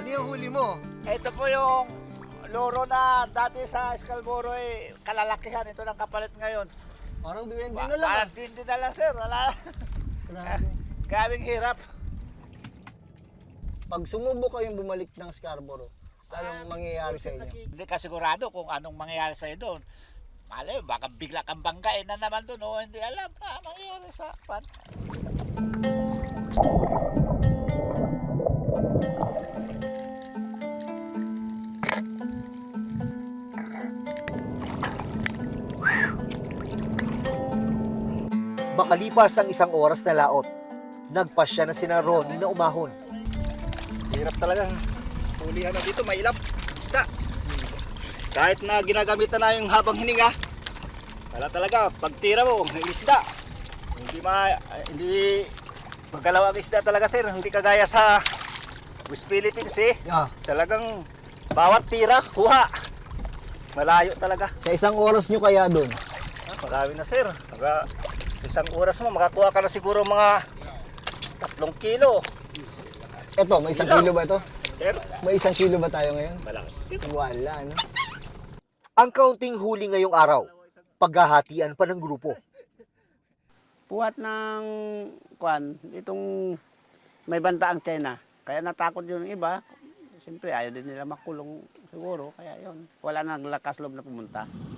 Ano yung huli mo? Ito po yung loro na dati sa Scarborough kalalakihan. Ito ng kapalit ngayon. Parang duwende na lang. Parang 20 na lang, sir. Wala. Grabe. Gawing hirap. Pag sumubok kayong bumalik ng Scarborough, anong mangyayari sa inyo? Hindi ka sigurado kung anong mangyayari sa'yo doon. Malay, baka bigla kang banggain na naman doon. O hindi alam pa mangyayari sa pan. Makalipas ang isang oras na laot, nagpasya na sina Ronnie na umahon. Hirap talaga. Hulihan na dito, may ilap. Isda. Kahit na ginagamit na yung habang hininga, wala talaga. Pag tira mo, may isda. Hindi magalaw ang isda talaga, sir. Hindi kagaya sa West Philippines Yeah. Talagang bawat tira, kuha. Malayo talaga. Sa isang oras nyo kaya doon? Marami na, sir. Sa isang oras mo, makakuha ka na siguro mga 3 kilo. Eto, may 1 Ilang? kilo ba ito? Sir, May 1 kilo ba tayo ngayon? malakas. Wala, no? Ang kaunting huli ngayong araw, paghahatian pa ng grupo. Puhat ng itong may banta ang China. Kaya natakot yung iba. Siyempre ayaw din nila makulong siguro. Kaya yun, wala nang lakas loob na pumunta.